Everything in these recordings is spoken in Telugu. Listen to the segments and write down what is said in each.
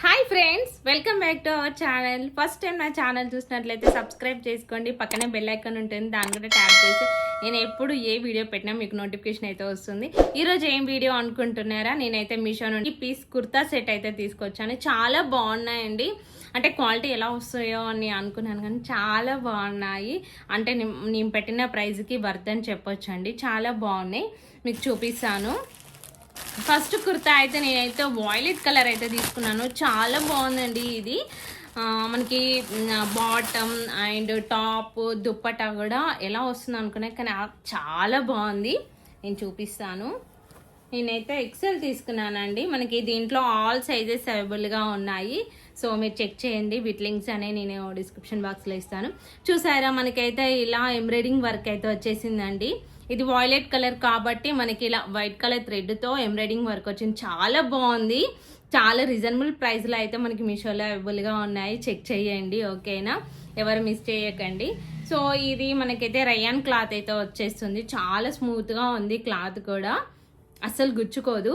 Hi friends, welcome back to our channel. First time నా ఛానల్ చూసినట్లయితే సబ్స్క్రైబ్ చేసుకోండి. పక్కనే బెల్ ఐకాన్ ఉంటుంది, దాన్ని కూడా ట్యాప్ చేసి నేను ఎప్పుడు ఏ వీడియో పెట్టినా మీకు నోటిఫికేషన్ అయితే వస్తుంది. ఈరోజు ఏం వీడియో అనుకుంటున్నారా? నేనైతే మీషో నుండి పీస్ కుర్తా సెట్ అయితే తీసుకొచ్చాను. చాలా బాగున్నాయండి. అంటే క్వాలిటీ ఎలా వస్తాయో అని అనుకున్నాను, కానీ చాలా బాగున్నాయి. అంటే నేను పెట్టిన ప్రైస్కి వర్త్ అని చెప్పొచ్చండి. చాలా బాగున్నాయి, మీకు చూపిస్తాను. ఫస్ట్ కుర్తా అయితే నేనైతే వాయిలెట్ కలర్ అయితే తీసుకున్నాను. చాలా బాగుందండి ఇది. మనకి బాటమ్ అండ్ టాప్ దుప్పటా కూడా ఎలా వస్తుంది అనుకున్నా, కానీ చాలా బాగుంది. నేను చూపిస్తాను. నేనైతే ఎక్సెల్ తీసుకున్నానండి. మనకి దీంట్లో ఆల్ సైజెస్ అవైలబుల్గా ఉన్నాయి. సో మీరు చెక్ చేయండి. వీటి లింక్స్ అనేవి నేను డిస్క్రిప్షన్ బాక్స్లో ఇస్తాను. చూసారా, మనకైతే ఇలా ఎంబ్రాయిడింగ్ వర్క్ అయితే వచ్చేసిందండి. ఇది వాయిలెట్ కలర్ కాబట్టి మనకి ఇలా వైట్ కలర్ థ్రెడ్తో ఎంబ్రాయిడింగ్ వర్క్ వచ్చింది. చాలా బాగుంది. చాలా రీజనబుల్ ప్రైస్లో అయితే మనకి మీషోలో అవైలబుల్గా ఉన్నాయి. చెక్ చేయండి, ఓకేనా? ఎవరు మిస్ చేయకండి. సో ఇది మనకైతే రయాన్ క్లాత్ అయితే వచ్చేస్తుంది. చాలా స్మూత్గా ఉంది క్లాత్ కూడా, అస్సలు గుచ్చుకోదు.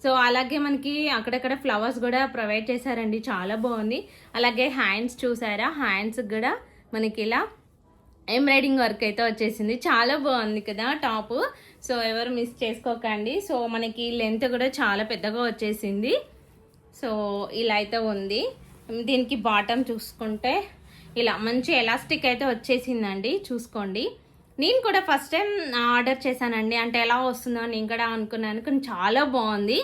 సో అలాగే మనకి అక్కడక్కడ ఫ్లవర్స్ కూడా ప్రొవైడ్ చేశారండి. చాలా బాగుంది. అలాగే హ్యాండ్స్ చూసారా, హ్యాండ్స్ కూడా మనకి ఇలా ఎంబ్రాయిడింగ్ వర్క్ అయితే వచ్చేసింది. చాలా బాగుంది కదా టాప్. సో ఎవరు మిస్ చేసుకోకండి. సో మనకి లెంత్ కూడా చాలా పెద్దగా వచ్చేసింది. సో ఇలా అయితే ఉంది. దీనికి బాటమ్ చూసుకుంటే ఇలా మంచి ఎలాస్టిక్ అయితే వచ్చేసిందండి. చూసుకోండి. నేను కూడా ఫస్ట్ టైం ఆర్డర్ చేశానండి. అంటే ఎలా వస్తుందో నేను కూడా అనుకున్నాను, కానీ చాలా బాగుంది.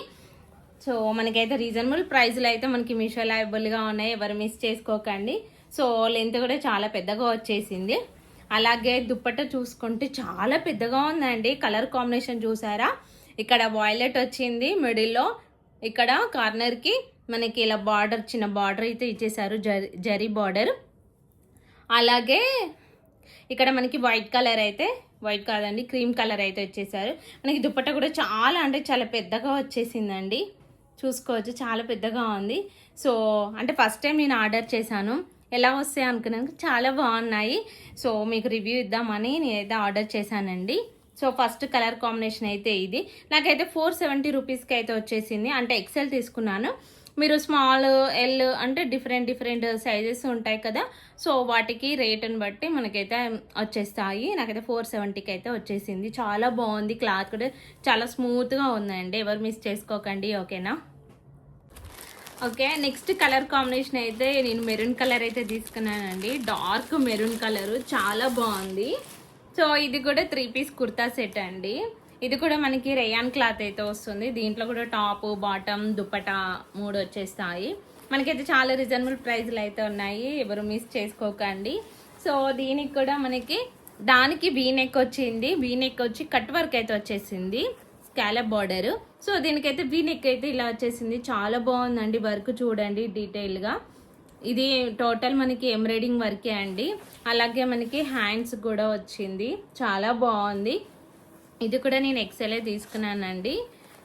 సో మనకైతే రీజనబుల్ ప్రైస్లో అయితే మనకి మీషోలో అవైలబుల్గా ఉన్నాయి. ఎవరు మిస్ చేసుకోకండి. సో లెంత్ కూడా చాలా పెద్దగా వచ్చేసింది. అలాగే దుప్పట్ట చూసుకుంటే చాలా పెద్దగా ఉందండి. కలర్ కాంబినేషన్ చూసారా, ఇక్కడ వాయిలెట్ వచ్చింది మిడిల్లో, ఇక్కడ కార్నర్కి మనకి ఇలా బార్డర్, చిన్న బార్డర్ అయితే ఇచ్చేసారు, జరీ బార్డర్. అలాగే ఇక్కడ మనకి వైట్ కలర్ అయితే, వైట్ కాదండి క్రీమ్ కలర్ అయితే వచ్చేసారు. మనకి దుప్పట్ట కూడా చాలా అంటే చాలా పెద్దగా వచ్చేసిందండి. చూసుకోవచ్చు, చాలా పెద్దగా ఉంది. సో అంటే ఫస్ట్ టైం నేను ఆర్డర్ చేశాను. ఎలా వస్తాయి అనుకున్నాను, చాలా బాగున్నాయి. సో మీకు రివ్యూ ఇద్దామని నేనైతే ఆర్డర్ చేశానండి. సో ఫస్ట్ కలర్ కాంబినేషన్ అయితే ఇది. నాకైతే 470 రూపీస్కి అయితే వచ్చేసింది. అంటే ఎక్సెల్ తీసుకున్నాను. మీరు స్మాల్, ఎల్ అంటే డిఫరెంట్ సైజెస్ ఉంటాయి కదా. సో వాటికి రేటుని బట్టి మనకైతే వచ్చేస్తాయి. నాకైతే 470కి అయితే వచ్చేసింది. చాలా బాగుంది. క్లాత్ కూడా చాలా స్మూత్గా ఉందండి. ఎవరు మిస్ చేసుకోకండి, ఓకేనా? ఓకే, నెక్స్ట్ కలర్ కాంబినేషన్ అయితే నేను మెరూన్ కలర్ అయితే తీసుకున్నానండి. డార్క్ మెరూన్ కలరు చాలా బాగుంది. సో ఇది కూడా 3 పీస్ కుర్తా సెట్ అండి. ఇది కూడా మనకి రేయాన్ క్లాత్ అయితే వస్తుంది. దీంట్లో కూడా టాప్, బాటమ్, దుప్పటా 3 వచ్చేస్తాయి. మనకైతే చాలా రీజనబుల్ ప్రైస్లు అయితే ఉన్నాయి. ఎవరు మిస్ చేసుకోకండి. సో దీనికి కూడా మనకి దానికి వీ నెక్ వచ్చింది. వీ నెక్ వచ్చి కట్ వర్క్ అయితే వచ్చేసింది, స్కాలప్ బార్డర్. సో దీనికైతే వీ నెక్ అయితే ఇలా వచ్చేసింది. చాలా బాగుందండి వర్క్, చూడండి డీటెయిల్గా. ఇది టోటల్ మనకి ఎంబ్రాయిడింగ్ వర్కే అండి. అలాగే మనకి హ్యాండ్స్ కూడా వచ్చింది. చాలా బాగుంది. ఇది కూడా నేను ఎక్సెలే తీసుకున్నానండి.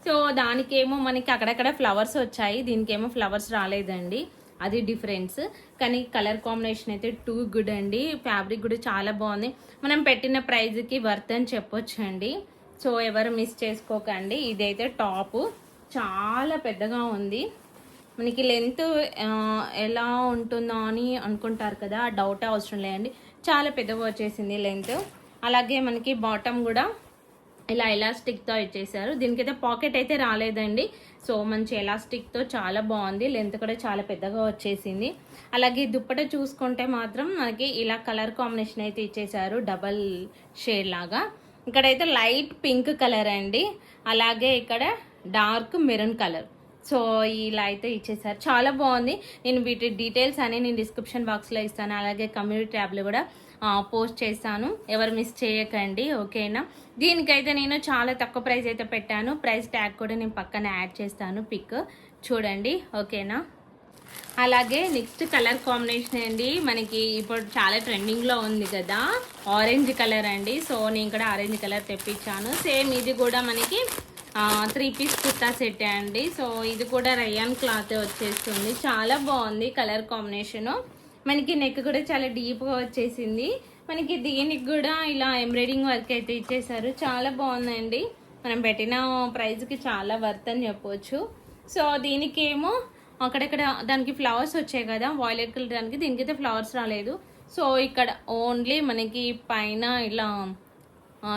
సో దానికేమో మనకి అక్కడక్కడ ఫ్లవర్స్ వచ్చాయి, దీనికేమో ఫ్లవర్స్ రాలేదండి. అది డిఫరెన్స్. కానీ కలర్ కాంబినేషన్ అయితే టూ గుడ్ అండి. ఫ్యాబ్రిక్ కూడా చాలా బాగుంది. మనం పెట్టిన ప్రైజ్కి వర్త్ అని చెప్పొచ్చు అండి. సో ఎవరు మిస్ చేసుకోకండి. ఇదైతే టాపు చాలా పెద్దగా ఉంది. మనకి లెంత్ ఎలా ఉంటుందో అని అనుకుంటారు కదా, ఆ డౌట్ అవసరం లేదండి. చాలా పెద్దగా వచ్చేసింది లెంత్. అలాగే మనకి బాటమ్ కూడా ఇలా ఎలాస్టిక్తో ఇచ్చేసారు. దీనికైతే పాకెట్ అయితే రాలేదండి. సో మంచి ఎలాస్టిక్తో చాలా బాగుంది. లెంత్ కూడా చాలా పెద్దగా వచ్చేసింది. అలాగే దుప్పట చూసుకుంటే మాత్రం మనకి ఇలా కలర్ కాంబినేషన్ అయితే ఇచ్చేసారు, డబల్ షేడ్ లాగా. ఇక్కడైతే లైట్ పింక్ కలర్ అండి. అలాగే ఇక్కడ డార్క్ మెరూన్ కలర్. సో ఇలా అయితే ఇచ్చేసారు. చాలా బాగుంది. నేను వీటి డీటెయిల్స్ అని నేను డిస్క్రిప్షన్ బాక్స్లో ఇస్తాను. అలాగే కమ్యూనిటీ ట్యాబ్లో కూడా పోస్ట్ చేస్తాను. ఎవరు మిస్ చేయకండి, ఓకేనా? దీనికైతే నేను చాలా తక్కువ ప్రైస్ అయితే పెట్టాను. ప్రైస్ ట్యాగ్ కూడా నేను పక్కన యాడ్ చేస్తాను, పిక్ చూడండి, ఓకేనా? అలాగే నెక్స్ట్ కలర్ కాంబినేషన్ అండి. మనకి ఇప్పుడు చాలా ట్రెండింగ్లో ఉంది కదా, ఆరెంజ్ కలర్ అండి. సో నేను కూడా ఆరెంజ్ కలర్ తెప్పించాను. సేమ్ ఇది కూడా మనకి 3 పీస్ కుర్తా సెట్ అండి. సో ఇది కూడా రయాన్ క్లాత్ వచ్చేస్తుంది. చాలా బాగుంది కలర్ కాంబినేషను. మనకి నెక్ కూడా చాలా డీప్గా వచ్చేసింది. మనకి దీనికి కూడా ఇలా ఎంబ్రాయిడింగ్ వర్క్ అయితే ఇచ్చేసారు. చాలా బాగుందండి. మనం పెట్టిన ప్రైస్కి చాలా వర్త్ అని చెప్పవచ్చు. సో దీనికేమో అక్కడక్కడ దానికి ఫ్లవర్స్ వచ్చాయి కదా వాయిలెట్ కలర్, దానికి దీనికైతే ఫ్లవర్స్ రాలేదు. సో ఇక్కడ ఓన్లీ మనకి పైన ఇలా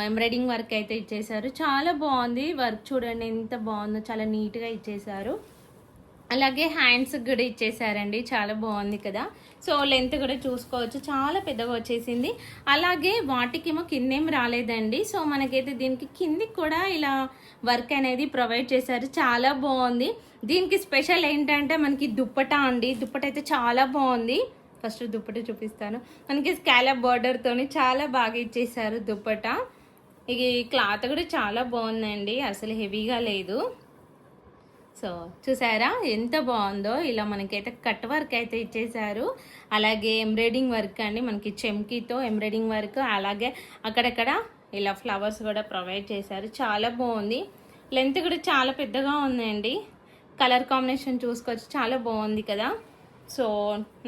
ఎంబ్రాయిడింగ్ వర్క్ అయితే ఇచ్చేసారు. చాలా బాగుంది వర్క్, చూడండి ఎంత బాగుందో, చాలా నీట్గా ఇచ్చేసారు. అలాగే హ్యాండ్స్ కూడా ఇచ్చేసారండి, చాలా బాగుంది కదా. సో లెంత్ కూడా చూసుకోవచ్చు, చాలా పెద్దగా వచ్చేసింది. అలాగే వాటికేమో కిందేం రాలేదండి. సో మనకైతే దీనికి కిందికి కూడా ఇలా వర్క్ అనేది ప్రొవైడ్ చేశారు, చాలా బాగుంది. దీనికి స్పెషల్ ఏంటంటే మనకి దుప్పటా అండి, దుప్పట అయితే చాలా బాగుంది. ఫస్ట్ దుప్పట చూపిస్తాను. మనకి స్కాలప్ బార్డర్తోని చాలా బాగా ఇచ్చేసారు దుప్పట. ఈ క్లాత్ కూడా చాలా బాగుందండి, అసలు హెవీగా లేదు. సో చూసారా ఎంత బాగుందో, ఇలా మనకైతే కట్ వర్క్ అయితే ఇచ్చేసారు. అలాగే ఎంబ్రాయిడింగ్ వర్క్ అండి, మనకి చెమ్కీతో ఎంబ్రాయిడింగ్ వర్క్, అలాగే అక్కడక్కడ ఇలా ఫ్లవర్స్ కూడా ప్రొవైడ్ చేశారు, చాలా బాగుంది. లెంత్ కూడా చాలా పెద్దగా ఉందండి, కలర్ కాంబినేషన్ చూసుకోవచ్చు, చాలా బాగుంది కదా. సో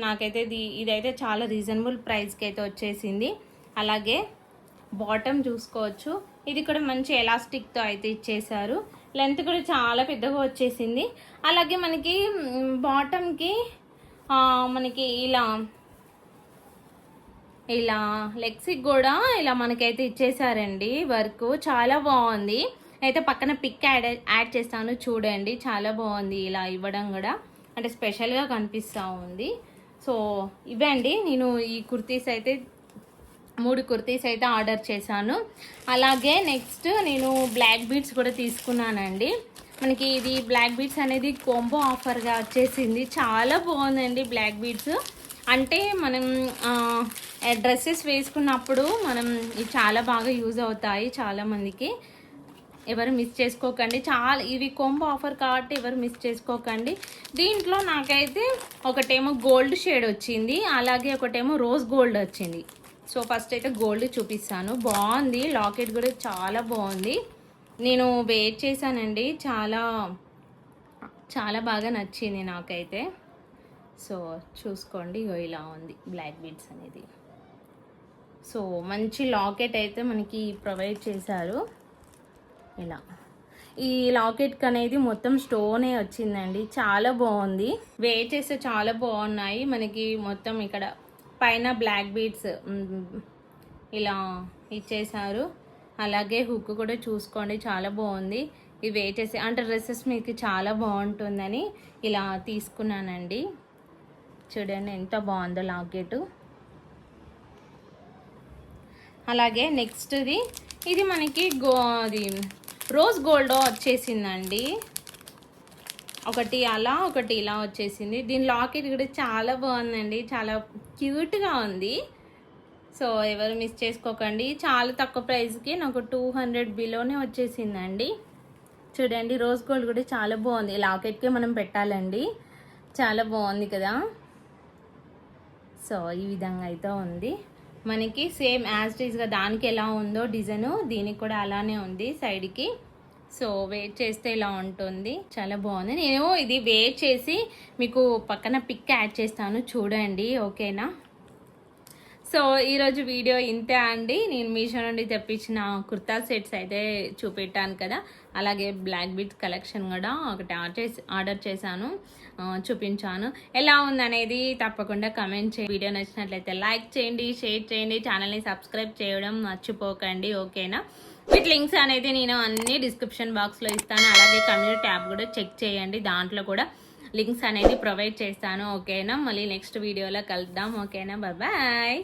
నాకైతే ఇదైతే చాలా రీజనబుల్ ప్రైస్కి అయితే వచ్చేసింది. అలాగే బాటమ్ చూసుకోవచ్చు, ఇది కూడా మంచి ఎలాస్టిక్తో అయితే ఇచ్చేసారు. లెంత్ కూడా చాలా పెద్దగా వచ్చేసింది. అలాగే మనకి బాటమ్కి మనకి ఇలా లెగ్స్కి కూడా ఇలా మనకైతే ఇచ్చేసారండి వర్క్, చాలా బాగుంది. అయితే పక్కన పిక్ యాడ్ చేస్తాను చూడండి, చాలా బాగుంది ఇలా ఇవ్వడం కూడా, అంటే స్పెషల్గా కనిపిస్తూ ఉంది. సో ఇవండి, నేను ఈ కుర్తీస్ అయితే 3 కుర్తీస్ అయితే ఆర్డర్ చేశాను. అలాగే నెక్స్ట్ నేను బ్లాక్ బీడ్స్ కూడా తీసుకున్నానండి. మనకి ఇది బ్లాక్ బీడ్స్ అనేది కాంబో ఆఫర్గా వచ్చేసింది, చాలా బాగుందండి బ్లాక్ బీడ్స్. అంటే మనం డ్రెస్సెస్ వేసుకున్నప్పుడు ఇది చాలా బాగా యూజ్ అవుతాయి చాలామందికి. ఎవరు మిస్ చేసుకోకండి, చాలా ఇవి కాంబో ఆఫర్ కాబట్టి ఎవరు మిస్ చేసుకోకండి. దీంట్లో నాకైతే ఒకటేమో గోల్డ్ షేడ్ వచ్చింది, అలాగే ఒకటేమో రోజ్ గోల్డ్ వచ్చింది. సో ఫస్ట్ అయితే గోల్డ్ చూపిస్తాను, బాగుంది. లాకెట్ కూడా చాలా బాగుంది, నేను వెయిట్ చేశానండి, చాలా చాలా బాగా నచ్చింది నాకైతే. సో చూసుకోండి, ఇలా ఉంది బ్లాక్ బీడ్స్ అనేది. సో మంచి లాకెట్ అయితే మనకి ప్రొవైడ్ చేశారు. ఇలా ఈ లాకెట్కి అనేది మొత్తం స్టోనే వచ్చిందండి, చాలా బాగుంది. వెయిట్ చేస్తే చాలా బాగున్నాయి. మనకి మొత్తం ఇక్కడ పైన బ్లాక్ బీడ్స్ ఇలా ఇచ్చేసారు. అలాగే హుక్ కూడా చూసుకోండి, చాలా బాగుంది. ఇవి వేచేసి అంటే డ్రెస్సెస్ మీకు చాలా బాగుంటుందని ఇలా తీసుకున్నానండి. చూడండి ఎంత బాగుందో లాకెట్. అలాగే నెక్స్ట్ది ఇది మనకి అది రోజ్ గోల్డ్ వచ్చేసిందండి, ఒకటి అలా ఒకటి ఇలా వచ్చేసింది. దీని లాకెట్ కూడా చాలా బాగుందండి, చాలా క్యూట్గా ఉంది. సో ఎవరు మిస్ చేసుకోకండి, చాలా తక్కువ ప్రైస్కి నాకు 200 బిలోనే వచ్చేసిందండి. చూడండి రోజ్ గోల్డ్ కూడా చాలా బాగుంది, లాకెట్కి మనం పెట్టాలండి, చాలా బాగుంది కదా. సో ఈ విధంగా అయితే ఉంది మనకి, సేమ్ యాజ్ ఇట్ ఈస్గా దానికి ఎలా ఉందో డిజైన్ దీనికి కూడా అలానే ఉంది సైడ్కి. సో వెయిట్ చేస్తే ఇలా ఉంటుంది, చాలా బాగుంది. నేను ఇది వెయిట్ చేసి మీకు పక్కన పిక్ యాడ్ చేస్తాను చూడండి, ఓకేనా. సో ఈరోజు వీడియో ఇంతే అండి. నేను మీషో నుండి తెప్పించిన కుర్తా సెట్స్ అయితే చూపెట్టాను కదా, అలాగే బ్లాక్ బీడ్స్ కలెక్షన్ కూడా ఒకటి ఆర్డర్ చేశాను, చూపించాను. ఎలా ఉందనేది తప్పకుండా కమెంట్ చేయండి. వీడియో నచ్చినట్లయితే లైక్ చేయండి, షేర్ చేయండి, ఛానల్ని సబ్స్క్రైబ్ చేయడం మర్చిపోకండి, ఓకేనా. వీటి లింక్స్ అనేది నేను అన్ని డిస్క్రిప్షన్ బాక్స్లో ఇస్తాను. అలాగే కమ్యూనిటీ ట్యాబ్ కూడా చెక్ చేయండి, దాంట్లో కూడా లింక్స్ అనేది ప్రొవైడ్ చేస్తాను, ఓకేనా. మళ్ళీ నెక్స్ట్ వీడియోలో కలుద్దాం, ఓకేనా. బాయ్.